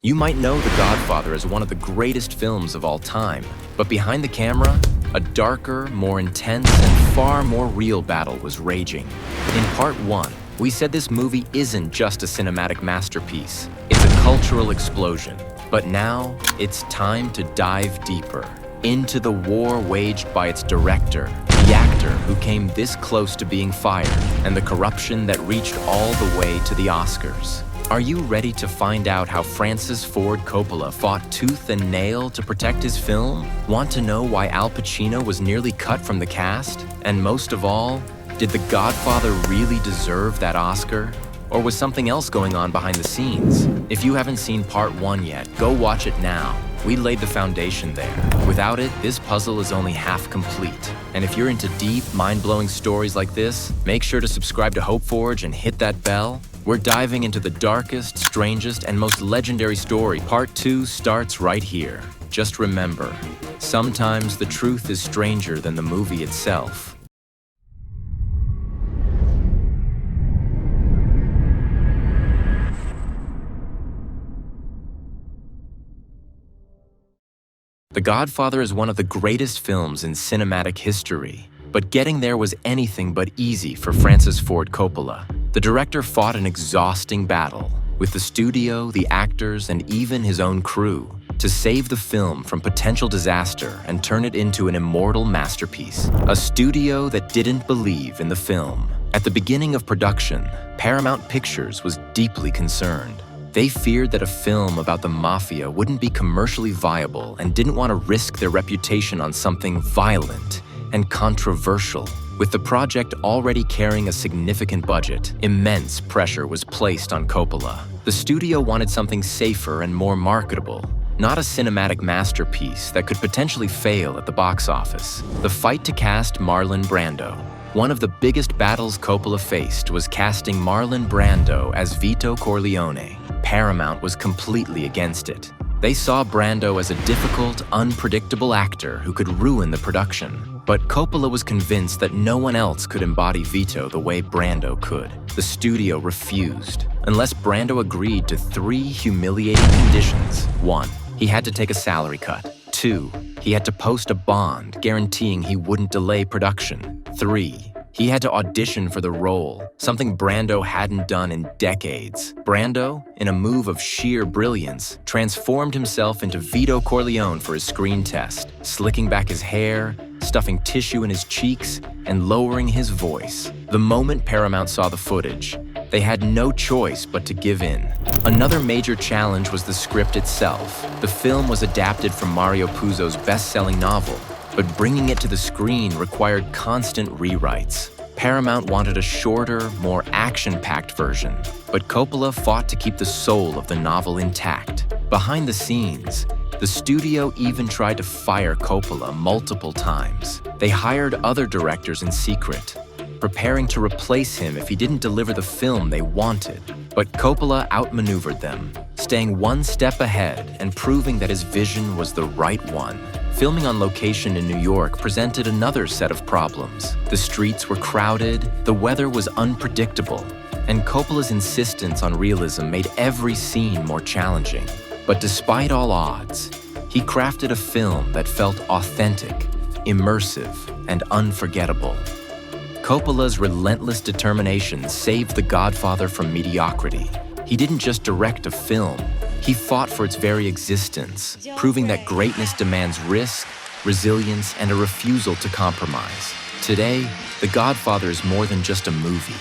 You might know The Godfather as one of the greatest films of all time, but behind the camera, a darker, more intense, and far more real battle was raging. In part 1, we said this movie isn't just a cinematic masterpiece, it's a cultural explosion. But now, it's time to dive deeper into the war waged by its director, the actor who came this close to being fired, and the corruption that reached all the way to the Oscars. Are you ready to find out how Francis Ford Coppola fought tooth and nail to protect his film? Want to know why Al Pacino was nearly cut from the cast? And most of all, did The Godfather really deserve that Oscar? Or was something else going on behind the scenes? If you haven't seen part 1 yet, go watch it now. We laid the foundation there. Without it, this puzzle is only half complete. And if you're into deep, mind-blowing stories like this, make sure to subscribe to Hope Forge and hit that bell. We're diving into the darkest, strangest, and most legendary story. Part 2 starts right here. Just remember, sometimes the truth is stranger than the movie itself. The Godfather is one of the greatest films in cinematic history, but getting there was anything but easy for Francis Ford Coppola. The director fought an exhausting battle with the studio, the actors, and even his own crew to save the film from potential disaster and turn it into an immortal masterpiece. A studio that didn't believe in the film. At the beginning of production, Paramount Pictures was deeply concerned. They feared that a film about the mafia wouldn't be commercially viable and didn't want to risk their reputation on something violent and controversial. With the project already carrying a significant budget, immense pressure was placed on Coppola. The studio wanted something safer and more marketable, not a cinematic masterpiece that could potentially fail at the box office. The fight to cast Marlon Brando. One of the biggest battles Coppola faced was casting Marlon Brando as Vito Corleone. Paramount was completely against it. They saw Brando as a difficult, unpredictable actor who could ruin the production. But Coppola was convinced that no one else could embody Vito the way Brando could. The studio refused, unless Brando agreed to 3 humiliating conditions. 1, he had to take a salary cut. 2, he had to post a bond guaranteeing he wouldn't delay production. 3, he had to audition for the role, something Brando hadn't done in decades. Brando, in a move of sheer brilliance, transformed himself into Vito Corleone for his screen test, slicking back his hair, stuffing tissue in his cheeks, and lowering his voice. The moment Paramount saw the footage, they had no choice but to give in. Another major challenge was the script itself. The film was adapted from Mario Puzo's best-selling novel, but bringing it to the screen required constant rewrites. Paramount wanted a shorter, more action-packed version, but Coppola fought to keep the soul of the novel intact. Behind the scenes, the studio even tried to fire Coppola multiple times. They hired other directors in secret, preparing to replace him if he didn't deliver the film they wanted. But Coppola outmaneuvered them, staying one step ahead and proving that his vision was the right one. Filming on location in New York presented another set of problems. The streets were crowded, the weather was unpredictable, and Coppola's insistence on realism made every scene more challenging. But despite all odds, he crafted a film that felt authentic, immersive, and unforgettable. Coppola's relentless determination saved The Godfather from mediocrity. He didn't just direct a film, he fought for its very existence, proving that greatness demands risk, resilience, and a refusal to compromise. Today, The Godfather is more than just a movie.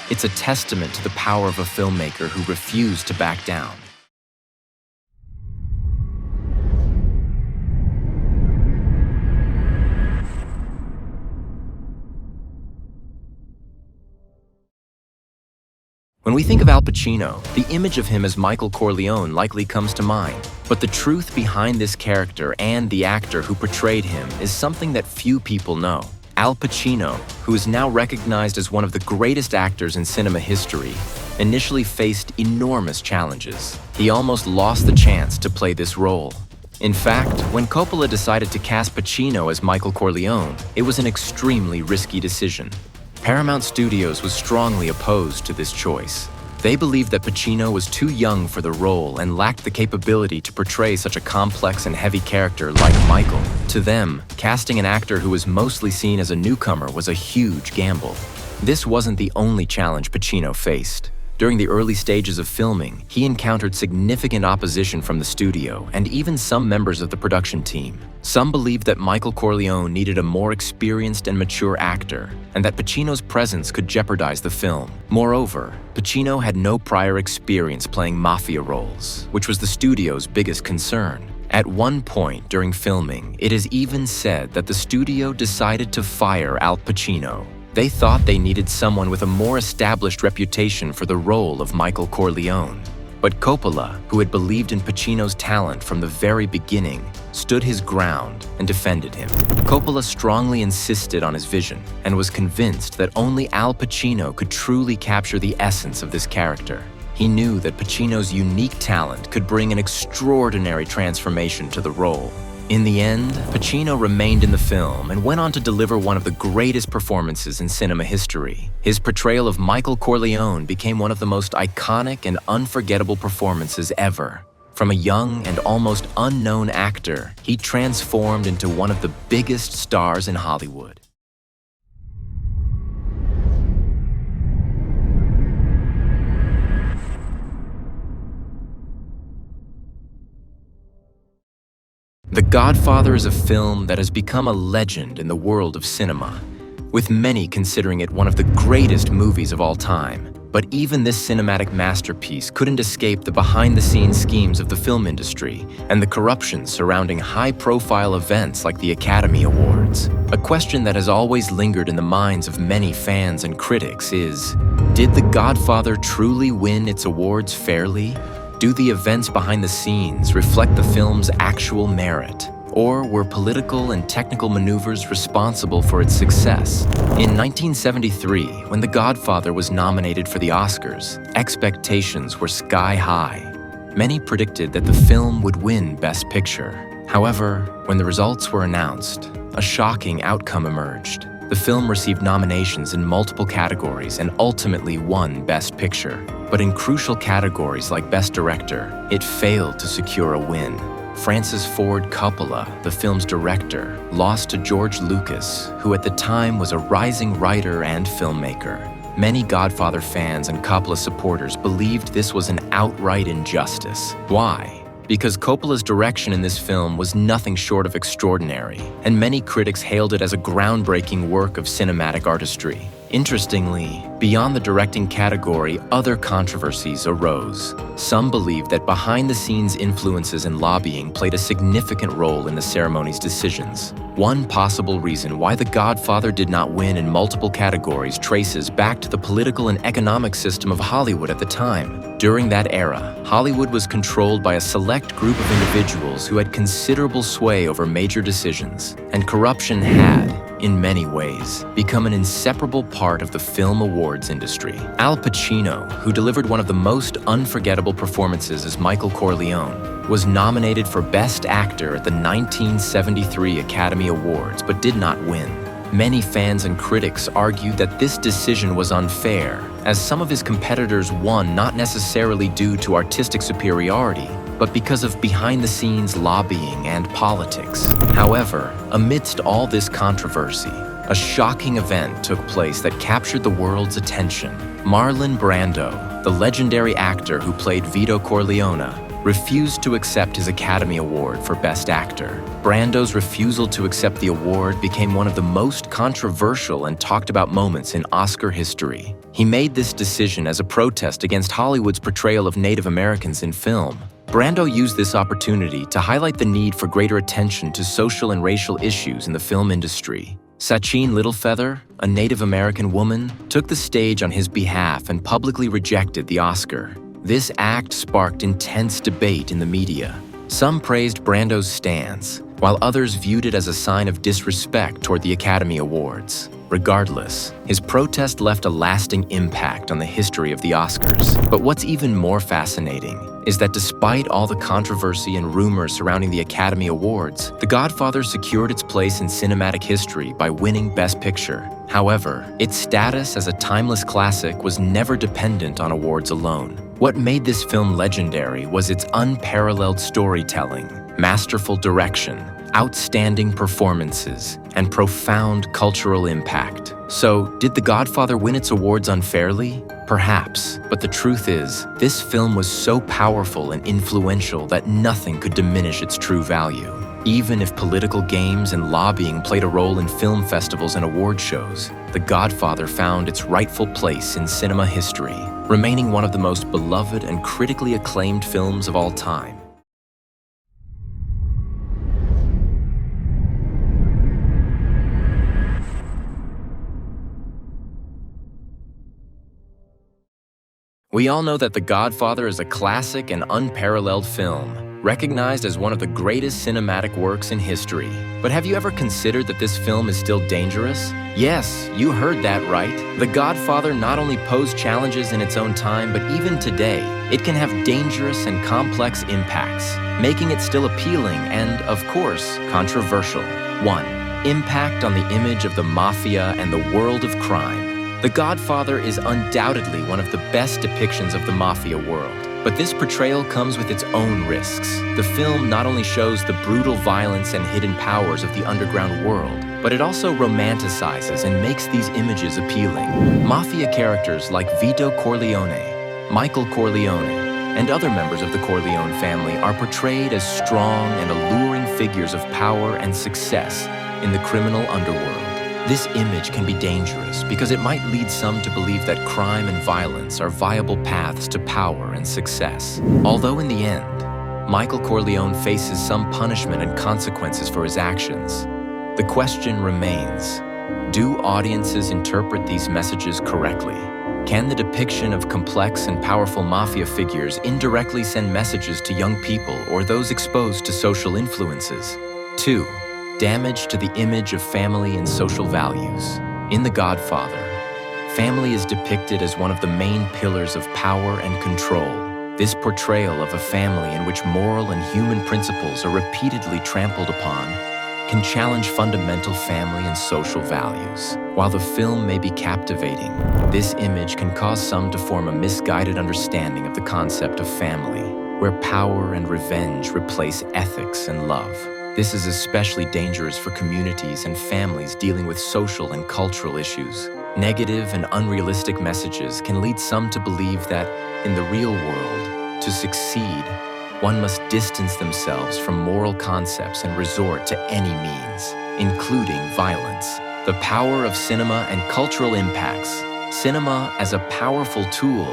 It's a testament to the power of a filmmaker who refused to back down. When we think of Al Pacino, the image of him as Michael Corleone likely comes to mind. But the truth behind this character and the actor who portrayed him is something that few people know. Al Pacino, who is now recognized as one of the greatest actors in cinema history, initially faced enormous challenges. He almost lost the chance to play this role. In fact, when Coppola decided to cast Pacino as Michael Corleone, it was an extremely risky decision. Paramount Studios was strongly opposed to this choice. They believed that Pacino was too young for the role and lacked the capability to portray such a complex and heavy character like Michael. To them, casting an actor who was mostly seen as a newcomer was a huge gamble. This wasn't the only challenge Pacino faced. During the early stages of filming, he encountered significant opposition from the studio and even some members of the production team. Some believed that Michael Corleone needed a more experienced and mature actor, and that Pacino's presence could jeopardize the film. Moreover, Pacino had no prior experience playing mafia roles, which was the studio's biggest concern. At one point during filming, it is even said that the studio decided to fire Al Pacino. They thought they needed someone with a more established reputation for the role of Michael Corleone. But Coppola, who had believed in Pacino's talent from the very beginning, stood his ground and defended him. Coppola strongly insisted on his vision and was convinced that only Al Pacino could truly capture the essence of this character. He knew that Pacino's unique talent could bring an extraordinary transformation to the role. In the end, Pacino remained in the film and went on to deliver one of the greatest performances in cinema history. His portrayal of Michael Corleone became one of the most iconic and unforgettable performances ever. From a young and almost unknown actor, he transformed into one of the biggest stars in Hollywood. The Godfather is a film that has become a legend in the world of cinema, with many considering it one of the greatest movies of all time. But even this cinematic masterpiece couldn't escape the behind-the-scenes schemes of the film industry and the corruption surrounding high-profile events like the Academy Awards. A question that has always lingered in the minds of many fans and critics is, did The Godfather truly win its awards fairly? Do the events behind the scenes reflect the film's actual merit? Or were political and technical maneuvers responsible for its success? In 1973, when The Godfather was nominated for the Oscars, expectations were sky high. Many predicted that the film would win Best Picture. However, when the results were announced, a shocking outcome emerged. The film received nominations in multiple categories and ultimately won Best Picture. But in crucial categories like Best Director, it failed to secure a win. Francis Ford Coppola, the film's director, lost to George Lucas, who at the time was a rising writer and filmmaker. Many Godfather fans and Coppola supporters believed this was an outright injustice. Why? Because Coppola's direction in this film was nothing short of extraordinary, and many critics hailed it as a groundbreaking work of cinematic artistry. Interestingly, beyond the directing category, other controversies arose. Some believed that behind-the-scenes influences and lobbying played a significant role in the ceremony's decisions. One possible reason why The Godfather did not win in multiple categories traces back to the political and economic system of Hollywood at the time. During that era, Hollywood was controlled by a select group of individuals who had considerable sway over major decisions, and corruption had, in many ways, become an inseparable part of the film awards industry. Al Pacino, who delivered one of the most unforgettable performances as Michael Corleone, was nominated for Best Actor at the 1973 Academy Awards but did not win. Many fans and critics argued that this decision was unfair, as some of his competitors won not necessarily due to artistic superiority, but because of behind-the-scenes lobbying and politics. However, amidst all this controversy, a shocking event took place that captured the world's attention. Marlon Brando, the legendary actor who played Vito Corleone, refused to accept his Academy Award for Best Actor. Brando's refusal to accept the award became one of the most controversial and talked about moments in Oscar history. He made this decision as a protest against Hollywood's portrayal of Native Americans in film. Brando used this opportunity to highlight the need for greater attention to social and racial issues in the film industry. Sacheen Littlefeather, a Native American woman, took the stage on his behalf and publicly rejected the Oscar. This act sparked intense debate in the media. Some praised Brando's stance, while others viewed it as a sign of disrespect toward the Academy Awards. Regardless, his protest left a lasting impact on the history of the Oscars. But what's even more fascinating is that despite all the controversy and rumors surrounding the Academy Awards, The Godfather secured its place in cinematic history by winning Best Picture. However, its status as a timeless classic was never dependent on awards alone. What made this film legendary was its unparalleled storytelling, masterful direction, outstanding performances, and profound cultural impact. So, did The Godfather win its awards unfairly? Perhaps, but the truth is, this film was so powerful and influential that nothing could diminish its true value. Even if political games and lobbying played a role in film festivals and award shows, The Godfather found its rightful place in cinema history, remaining one of the most beloved and critically acclaimed films of all time. We all know that The Godfather is a classic and unparalleled film, recognized as one of the greatest cinematic works in history. But have you ever considered that this film is still dangerous? Yes, you heard that right. The Godfather not only posed challenges in its own time, but even today, it can have dangerous and complex impacts, making it still appealing and, of course, controversial. 1. Impact on the image of the mafia and the world of crime. The Godfather is undoubtedly one of the best depictions of the mafia world. But this portrayal comes with its own risks. The film not only shows the brutal violence and hidden powers of the underground world, but it also romanticizes and makes these images appealing. Mafia characters like Vito Corleone, Michael Corleone, and other members of the Corleone family are portrayed as strong and alluring figures of power and success in the criminal underworld. This image can be dangerous because it might lead some to believe that crime and violence are viable paths to power and success. Although in the end, Michael Corleone faces some punishment and consequences for his actions, the question remains, do audiences interpret these messages correctly? Can the depiction of complex and powerful mafia figures indirectly send messages to young people or those exposed to social influences? 2. Damage to the image of family and social values. In The Godfather, family is depicted as one of the main pillars of power and control. This portrayal of a family in which moral and human principles are repeatedly trampled upon can challenge fundamental family and social values. While the film may be captivating, this image can cause some to form a misguided understanding of the concept of family, where power and revenge replace ethics and love. This is especially dangerous for communities and families dealing with social and cultural issues. Negative and unrealistic messages can lead some to believe that, in the real world, to succeed, one must distance themselves from moral concepts and resort to any means, including violence. The power of cinema and cultural impacts. Cinema, as a powerful tool,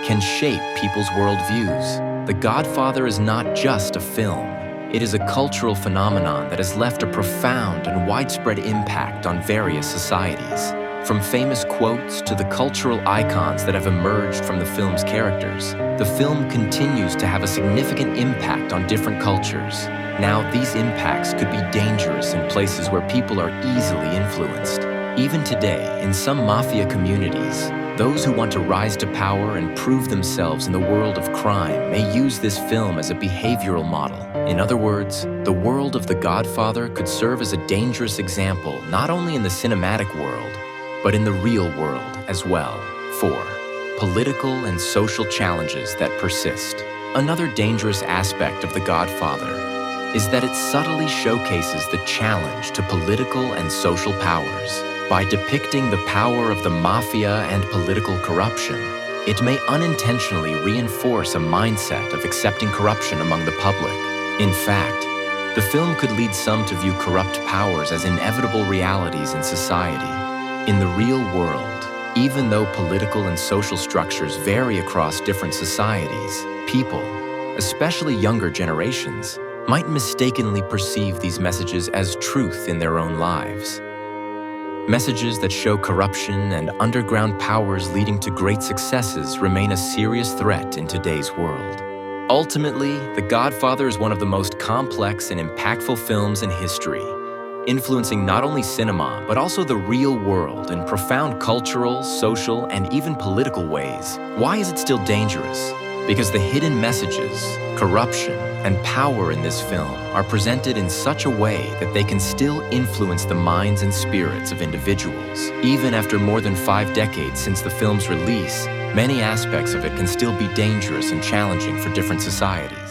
can shape people's worldviews. The Godfather is not just a film. It is a cultural phenomenon that has left a profound and widespread impact on various societies. From famous quotes to the cultural icons that have emerged from the film's characters, the film continues to have a significant impact on different cultures. Now, these impacts could be dangerous in places where people are easily influenced. Even today, in some mafia communities, those who want to rise to power and prove themselves in the world of crime may use this film as a behavioral model. In other words, the world of The Godfather could serve as a dangerous example not only in the cinematic world, but in the real world as well. 4. Political and social challenges that persist. Another dangerous aspect of The Godfather is that it subtly showcases the challenge to political and social powers. By depicting the power of the mafia and political corruption, it may unintentionally reinforce a mindset of accepting corruption among the public. In fact, the film could lead some to view corrupt powers as inevitable realities in society. In the real world, even though political and social structures vary across different societies, people, especially younger generations, might mistakenly perceive these messages as truth in their own lives. Messages that show corruption and underground powers leading to great successes remain a serious threat in today's world. Ultimately, The Godfather is one of the most complex and impactful films in history, influencing not only cinema, but also the real world in profound cultural, social, and even political ways. Why is it still dangerous? because the hidden messages, corruption, and power in this film are presented in such a way that they can still influence the minds and spirits of individuals. Even after more than 5 decades since the film's release, many aspects of it can still be dangerous and challenging for different societies.